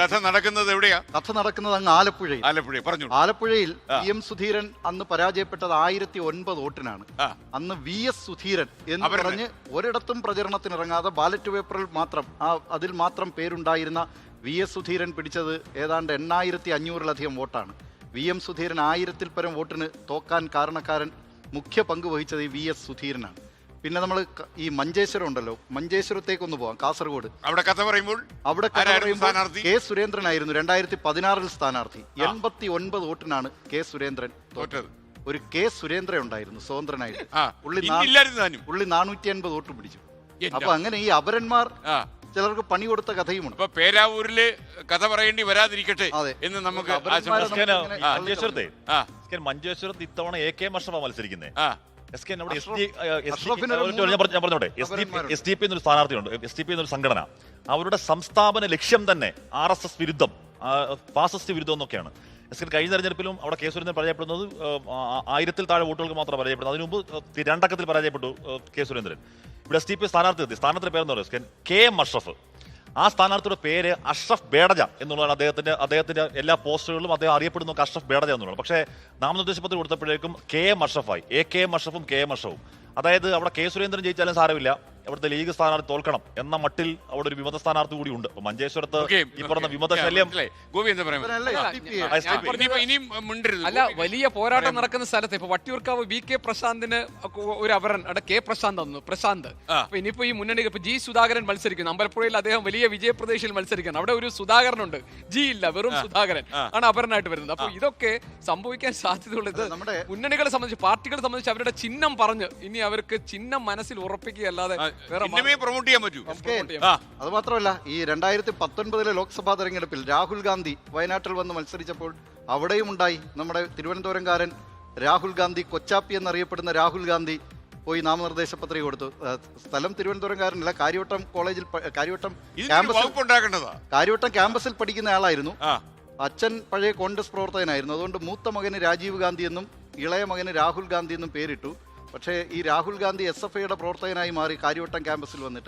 കഥ നടക്കുന്നത് എവിടെയാ? കഥ നടക്കുന്നത് അങ്ങ് ആലപ്പുഴയിൽ. പറഞ്ഞു. ആലപ്പുഴയിൽ PM സുധീരൻ അന്ന് പരാജയപ്പെട്ടത് 1009 വോട്ടിനാണ്. അന്ന് VS സുധീരൻ എന്ന് പറഞ്ഞ് ഒരിടത്തും പ്രചരണത്തിനിറങ്ങാതെ ബാലറ്റ് പേപ്പറിൽ മാത്രം അതിൽ മാത്രം പേരുണ്ടായിരുന്ന VS സുധീരൻ പിടിച്ചത് ഏതാണ്ട് 8500-ലധികം വോട്ടാണ്. VM സുധീരൻ 1000-ൽ പരം വോട്ടിന് തോക്കാൻ കാരണക്കാരൻ മുഖ്യ പങ്ക് വഹിച്ചത് ഈ VS സുധീരനാണ്. പിന്നെ നമ്മൾ ഈ മഞ്ചേശ്വരം ഉണ്ടല്ലോ, മഞ്ചേശ്വരത്തേക്കൊന്ന് പോവാം. കാസർഗോഡ് അവിടെ കഥ പറയുമ്പോൾ K സുരേന്ദ്രനായിരുന്നു 2016-ൽ സ്ഥാനാർത്ഥി. 89 വോട്ടിനാണ് K സുരേന്ദ്രൻ തോറ്റത്. ഒരു K സുരേന്ദ്രൻ ഉണ്ടായിരുന്നു സ്വതന്ത്രനായിട്ട്. പുള്ളി 450 വോട്ട് പിടിച്ചു. അപ്പൊ അങ്ങനെ ഈ അപരന്മാർ ചിലർക്ക് പണി കൊടുത്ത കഥയുമുണ്ട്. അപ്പൊ പേരാവൂരില് കഥ പറയേണ്ടി വരാതിരിക്കട്ടെ എന്ന് നമുക്ക് മഞ്ചേശ്വരത്ത് ഇത്തവണ AK മഷറഫ മത്സരിക്കുന്നത്. SDP എന്നൊരു സ്ഥാനാർത്ഥിയുണ്ട്. SDP എന്നൊരു സംഘടന, അവരുടെ സംസ്ഥാപന ലക്ഷ്യം തന്നെ RSS വിരുദ്ധം, ഫാസിസ്റ്റ് വിരുദ്ധം എന്നൊക്കെയാണ്. കഴിഞ്ഞ തെരഞ്ഞെടുപ്പിലും അവിടെ K സുരേന്ദ്രൻ പരാജയപ്പെടുന്നത് 1000-ൽ താഴെ വോട്ടുകൾക്ക് മാത്രം പരാജയപ്പെടുന്നത്. അതിനു മുമ്പ് 2 അക്കത്തിൽ പരാജയപ്പെട്ടു K സുരേന്ദ്രൻ. ഇവിടെ SDP സ്ഥാനാർത്ഥി എത്തി. സ്ഥാനാർത്ഥിയുടെ പേരെന്ന് പറയുന്നത് KM അഷ്റഫ്. ആ സ്ഥാനാർത്ഥിയുടെ പേര് അഷ്റഫ് ബേഡജ എന്നുള്ളതാണ്. അദ്ദേഹത്തിന്റെ എല്ലാ പോസ്റ്ററുകളിലും അദ്ദേഹം അറിയപ്പെടുന്ന അഷ്റഫ് ബേഡജ എന്നുള്ളത്. പക്ഷേ നാമനിർദ്ദേശ പത്രിക കൊടുത്തപ്പോഴേക്കും KM അഷ്റഫായി. AKM അഷ്റഫും KM അഷ്റഫും. അതായത് അവിടെ K സുരേന്ദ്രൻ ജയിച്ചാലും സാരമില്ല, അവിടുത്തെ ലീഗ് സ്ഥാനാർത്ഥി തോൽക്കണം എന്ന മട്ടിൽ അവിടെ ഒരു വിമത സ്ഥാനാർത്ഥി കൂടി ഉണ്ട്. മഞ്ചേശ്വരത്ത് ഈ പറഞ്ഞ വിമത ശല്യം അല്ല, വലിയ പോരാട്ടം നടക്കുന്ന സ്ഥലത്ത് ഇപ്പൊ വട്ടിയൂർക്കാവ് VK പ്രശാന്തിന് ഒരു അപരൻ K പ്രശാന്ത്. അപ്പൊ ഇനിയിപ്പോ ഈ മുന്നണി ഇപ്പൊ G സുധാകരൻ മത്സരിക്കുന്നു. അമ്പലപ്പുഴയിൽ അദ്ദേഹം വലിയ വിജയപ്രതീക്ഷയിൽ മത്സരിക്കണം. അവിടെ ഒരു സുധാകരനുണ്ട്, G ഇല്ല, വെറും സുധാകരൻ ആണ് അപരനായിട്ട് വരുന്നത്. അപ്പൊ ഇതൊക്കെ സംഭവിക്കാൻ സാധ്യതയുള്ളത് മുന്നണികളെ സംബന്ധിച്ച്, പാർട്ടികളെ സംബന്ധിച്ച് അവരുടെ ചിഹ്നം പറഞ്ഞ് ഇനി അവർക്ക് ചിഹ്നം മനസ്സിൽ ഉറപ്പിക്കുകയല്ലാതെ പ്രൊമോട്ട് ചെയ്യാൻ പറ്റൂ. അത് മാത്രമല്ല, ഈ 2019 ലോക്സഭാ തെരഞ്ഞെടുപ്പിൽ രാഹുൽ ഗാന്ധി വയനാട്ടിൽ വന്ന് മത്സരിച്ചപ്പോൾ അവിടെയും ഉണ്ടായി നമ്മുടെ തിരുവനന്തപുരംകാരൻ രാഹുൽ ഗാന്ധി, കൊച്ചാപ്പി എന്നറിയപ്പെടുന്ന രാഹുൽ ഗാന്ധി പോയി നാമനിർദ്ദേശ പത്രിക കൊടുത്തു. സ്ഥലം തിരുവനന്തപുരംകാരനല്ല, കാര്യവട്ടം കോളേജിൽ, കാര്യവട്ടം ക്യാമ്പസിൽ പഠിക്കുന്ന ആളായിരുന്നു. അച്ഛൻ പഴയ കോൺഗ്രസ് പ്രവർത്തകനായിരുന്നു. അതുകൊണ്ട് മൂത്ത മകന് രാജീവ് ഗാന്ധി എന്നും ഇളയ മകന് രാഹുൽ ഗാന്ധി എന്നും പേരിട്ടു. പക്ഷേ ഈ രാഹുൽ ഗാന്ധി SFIയുടെ പ്രവർത്തകനായി മാറി കാര്യവട്ടം ക്യാമ്പസിൽ വന്നിട്ട്